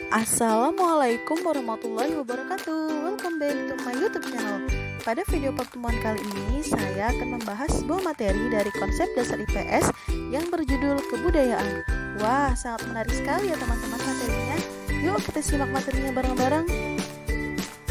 Assalamualaikum warahmatullahi wabarakatuh. Welcome back to my YouTube channel. Pada video pertemuan kali ini, saya akan membahas sebuah materi dari konsep dasar IPS yang berjudul kebudayaan. Wah, sangat menarik sekali ya teman-teman materinya. Yuk kita simak materinya bareng-bareng.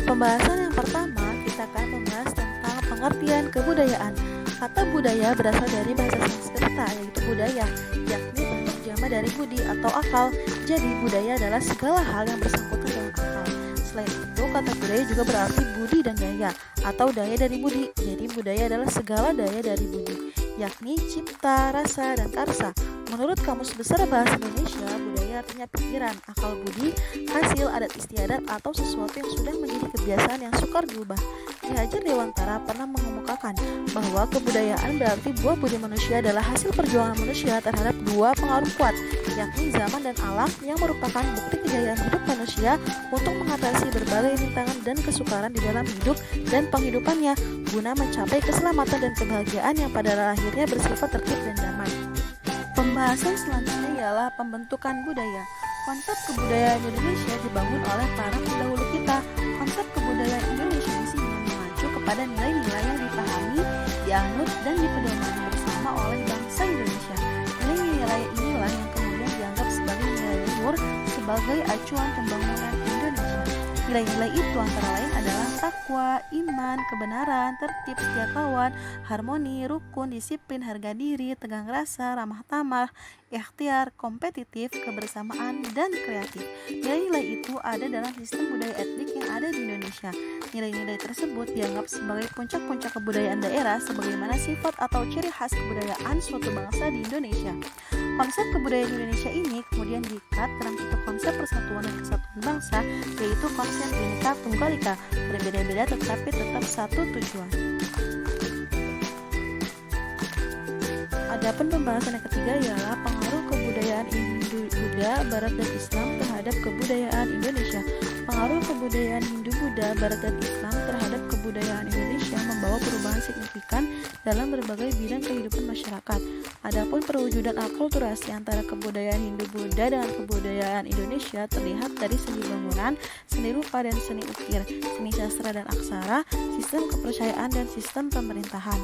Pembahasan yang pertama, kita akan membahas tentang pengertian kebudayaan. Kata budaya berasal dari bahasa Sanskerta, yaitu budaya, yakni bentuk jama dari budi atau akal. Jadi budaya adalah segala hal yang bersangkutan dengan akal. Selain itu, kata budaya juga berarti budi dan daya atau daya dari budi. Jadi budaya adalah segala daya dari budi, yakni cipta, rasa, dan karsa. Menurut Kamus Besar Bahasa Indonesia, budaya artinya pikiran, akal budi, hasil adat istiadat atau sesuatu yang sudah menjadi kebiasaan yang sukar diubah. Ki Hajar Dewantara pernah mengemukakan bahwa kebudayaan berarti buah budi manusia adalah hasil perjuangan manusia terhadap dua pengaruh kuat, yakni zaman dan alam, yang merupakan bukti kejayaan hidup manusia untuk mengatasi berbagai rintangan dan kesukaran di dalam hidup dan penghidupannya guna mencapai keselamatan dan kebahagiaan yang pada akhirnya bersifat tertib dan damai. Pembahasan selanjutnya ialah pembentukan budaya. Konsep kebudayaan Indonesia dibangun oleh para pendahulu kita. Konsep kebudayaan Indonesia di sini mengacu kepada nilai-nilai yang dipahami, dianut, dan dipedomani bersama oleh bangsa Indonesia. Nilai-nilai inilah yang kemudian dianggap sebagai nilai luhur sebagai acuan pembangunan Indonesia. Nilai-nilai itu antara lain adalah takwa, iman, kebenaran, tertib, setia kawan, harmoni, rukun, disiplin, harga diri, tegang rasa, ramah tamah, ikhtiar, kompetitif, kebersamaan, dan kreatif. Nilai-nilai itu ada dalam sistem budaya etnik yang ada di Indonesia. Nilai-nilai tersebut dianggap sebagai puncak-puncak kebudayaan daerah sebagaimana sifat atau ciri khas kebudayaan suatu bangsa di Indonesia. Konsep kebudayaan Indonesia ini kemudian diikat dalam bentuk konsep persatuan dan kesatuan bangsa, yaitu konsep Bhinneka Tunggal Ika, berbeda-beda tetapi tetap satu tujuan. Adapun pembahasan yang ketiga ialah pengaruh kebudayaan Hindu-Buddha, Barat dan Islam terhadap kebudayaan Indonesia. Pengaruh kebudayaan Hindu-Buddha, Barat dan Islam terhadap kebudayaan Indonesia membawa perubahan signifikan dalam berbagai bidang kehidupan masyarakat. Adapun perwujudan akulturasi antara kebudayaan Hindu-Buddha dengan kebudayaan Indonesia terlihat dari seni bangunan, seni rupa dan seni ukir, seni sastra dan aksara, sistem kepercayaan dan sistem pemerintahan.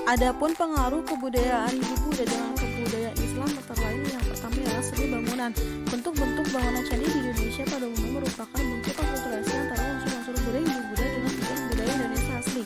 Adapun pengaruh kebudayaan Hindu-Buddha dengan kebudayaan Islam antara lain yang pertama ialah seni bangunan. Bentuk-bentuk bangunan candi di Indonesia pada umumnya merupakan bentuk akulturasi antara unsur-unsur budaya Hindu-Buddha dengan unsur budaya Indonesia asli.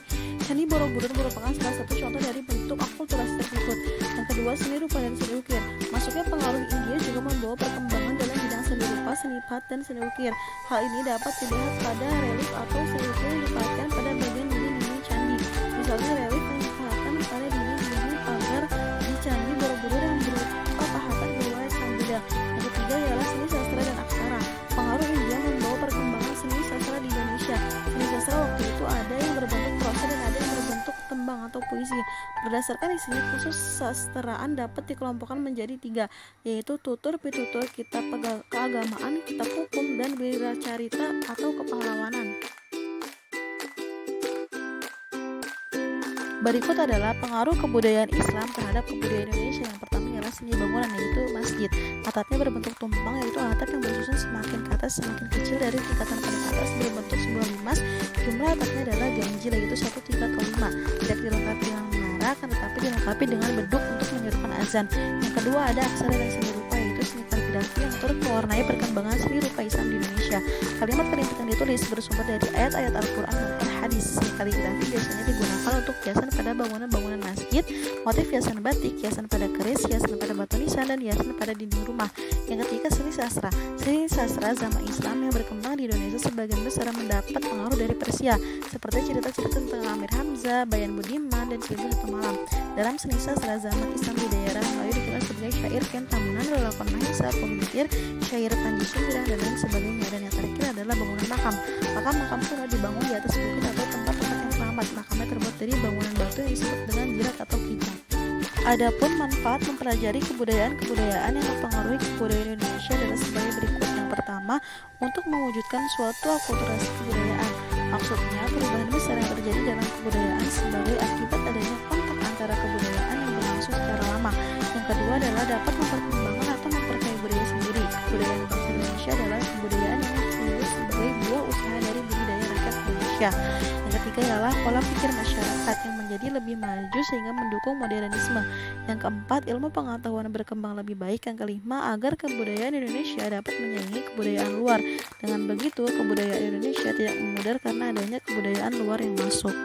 Candi Borobudur merupakan salah satu contoh dari bentuk akulturasi tersebut. Yang kedua, seni rupa dan seni ukir. Masuknya pengaruh India juga membawa perkembangan dalam bidang seni rupa, seni pahat, dan seni ukir. Hal ini dapat dilihat pada relief atau seni ukir yang dipahatkan pada bagian dinding-dinding candi. Misalnya relief yang dipahatkan pada dinding-dinding pagar di Candi Borobudur yang berupa pahatan berwarna sang Buddha. Yang ketiga ialah seni sastra dan aksara. Pengaruh India membawa perkembangan seni sastra di Indonesia. Seni sastra waktu itu ada yang berbentuk prosa dan ada yang berbentuk tembang atau puisi. Berdasarkan isinya, khusus sastraan dapat dikelompokkan menjadi tiga, yaitu tutur, pitutur, kitab keagamaan, kitab hukum, dan wiracarita atau kepahlawanan. Berikut adalah pengaruh kebudayaan Islam terhadap kebudayaan Indonesia. Yang pertama ialah seni bangunan, yaitu masjid. Atapnya berbentuk tumpang, yaitu atap yang bersusun semakin ke atas semakin kecil dari tingkatan paling atas berbentuk sebuah limas. Jumlah atapnya adalah ganjil, yaitu 1/3/5. Tidak dilengkapi dengan menara, akan tetapi dilengkapi dengan beduk untuk menyerukan azan. Yang kedua ada aksara dan seni rupa, yaitu seni kaligrafi yang turut mewarnai perkembangan seni rupa Islam di Indonesia. Kalimat-kalimat yang ditulis bersumber dari ayat-ayat Al-Quran maupun hadis. Seni kaligrafi biasanya digunakan untuk hiasan pada bangunan-bangunan masjid, motif hiasan batik, hiasan pada keris, hiasan pada batu nisan, dan hiasan pada dinding rumah. Yang ketiga, seni sastra. Seni sastra zaman Islam yang berkembang di Indonesia sebagian besar mendapat pengaruh dari Persia, seperti cerita-cerita tentang Amir Hamzah, Bayan Budiman, dan Seribu Satu Malam. Dalam seni sastra zaman Islam di daerah Melayu dikenal sebagai syair Ken Tamunan, Lelapan Mahesa, Pemitir, syair Panji Sumira, dan lain sebagainya. Dan yang terakhir adalah bangunan makam. Makam pun dibangun di atas bukit atau tempat-tempat yang keramat. Makamnya terbuat dari bangunan batu yang disebut dengan jirat atau kijang. Adapun manfaat mempelajari kebudayaan yang mempengaruhi kebudayaan Indonesia adalah sebagai berikut. Yang pertama, untuk mewujudkan suatu akulturasi kebudayaan. Maksudnya, perubahan besar yang terjadi dalam kebudayaan sebagai akibat adanya kontak antara kebudayaan yang berlangsung secara lama. Yang kedua adalah dapat memperkembangkan atau memperkaya budaya sendiri. Kebudayaan bangsa Indonesia adalah kebudayaan Indonesia. Yang ketiga ialah pola pikir masyarakat yang menjadi lebih maju sehingga mendukung modernisme. Yang keempat, ilmu pengetahuan berkembang lebih baik. Yang kelima, agar kebudayaan Indonesia dapat menyaingi kebudayaan luar. Dengan begitu, kebudayaan Indonesia tidak memudar karena adanya kebudayaan luar yang masuk.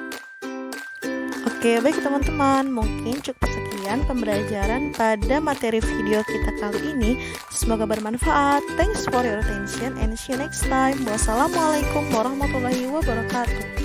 Oke, baik teman-teman, mungkin cukup sekian pembelajaran pada materi video kita kali ini. Semoga bermanfaat. Thanks for your attention and see you next time. Wassalamualaikum warahmatullahi wabarakatuh.